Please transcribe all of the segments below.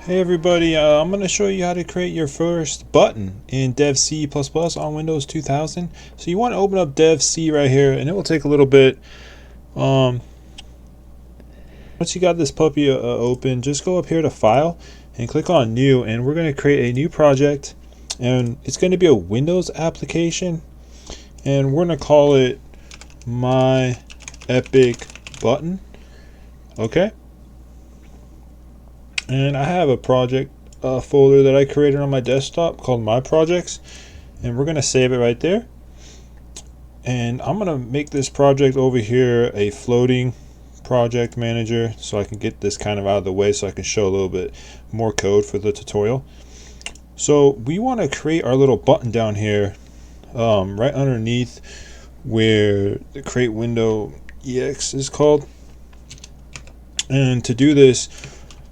Hey everybody, I'm going to show you how to create your first button in Dev C++ on Windows 2000. So you want to open up Dev C right here, and it will take a little bit. Once you got this puppy open, just go up here to File and click on New, and we're going to create a new project, and it's going to be a Windows application, and we're going to call it My Epic Button. Okay. And I have a project folder that I created on my desktop called My Projects, and we're going to save it right there. And I'm going to make this project over here a floating project manager so I can get this kind of out of the way so I can show a little bit more code for the tutorial. So we want to create our little button down here right underneath where the create window EX is called. And to do this,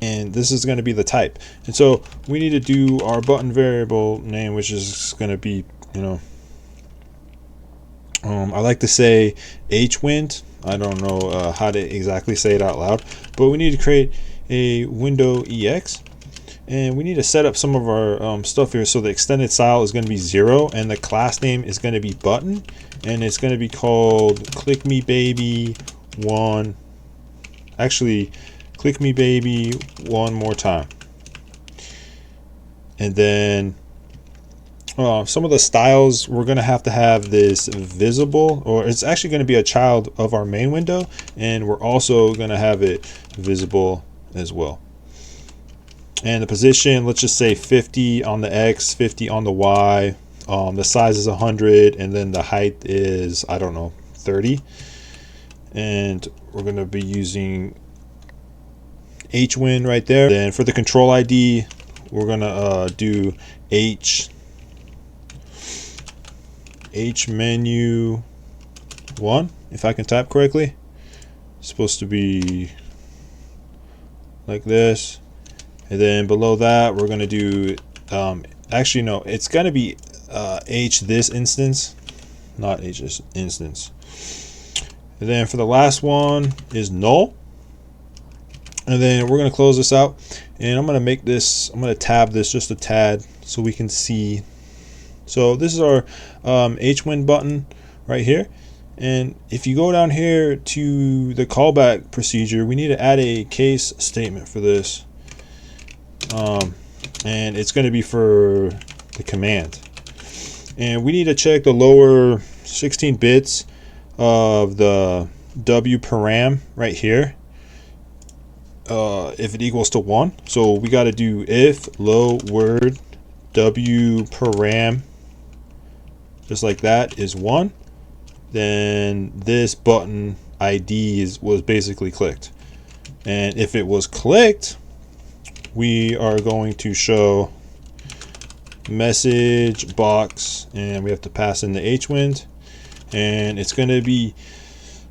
and this is going to be the type, and so we need to do our button variable name, which is going to be, I like to say hwnd. I don't know how to exactly say it out loud, but we need to create a window EX, and we need to set up some of our stuff here. So the extended style is going to be 0, and the class name is going to be button, and it's going to be called click me baby 1. Actually, click me baby one more time. And then some of the styles, we're going to have this visible, or it's actually going to be a child of our main window, and we're also going to have it visible as well. And the position, let's just say 50 on the X, 50 on the Y. The size is 100, and then the height is, I don't know, 30. And we're going to be using hwnd right there. Then for the control ID, we're gonna do h menu 1, if I can type correctly. It's supposed to be like this, and then below that we're gonna do actually no, it's gonna be h this instance, not h this instance. And then for the last one is null. And then we're going to close this out, and I'm going to make this, I'm going to tab this just a tad so we can see. So this is our hwnd button right here. And if you go down here to the callback procedure, we need to add a case statement for this. And it's going to be for the command. And we need to check the lower 16 bits of the wParam right here. If it equals to 1, so we got to do if LOWORD wParam, just like that, is 1, then this button ID was basically clicked. And if it was clicked, we are going to show MessageBox, and we have to pass in the hwnd, and it's going to be,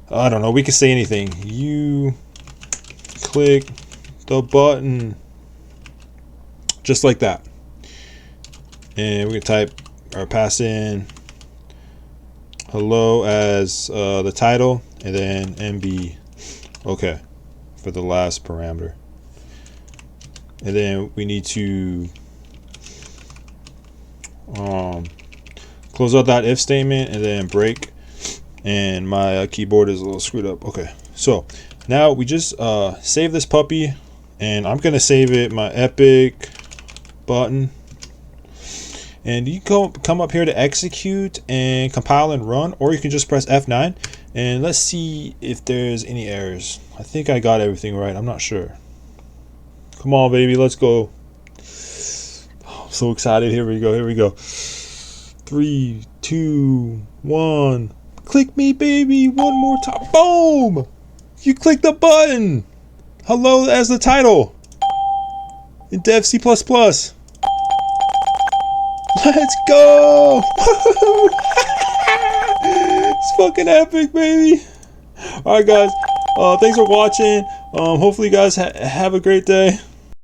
I don't know, we can say anything. You click the button, just like that, and we can type or pass in hello as the title, and then MB okay for the last parameter. And then we need to close out that if statement and then break. And my keyboard is a little screwed up. Okay, so now we just save this puppy, and I'm gonna save it my epic button. And you come up here to execute and compile and run, or you can just press F9, and let's see if there's any errors. I think I got everything right. I'm not sure. Come on, baby, let's go. Oh, I'm so excited. Here we go. Here we go. 3, 2, 1. Click me, baby, one more time. Boom! You click the button. Hello as the title in Dev C++. Let's go! It's fucking epic, baby. All right, guys. Thanks for watching. Hopefully, you guys have a great day.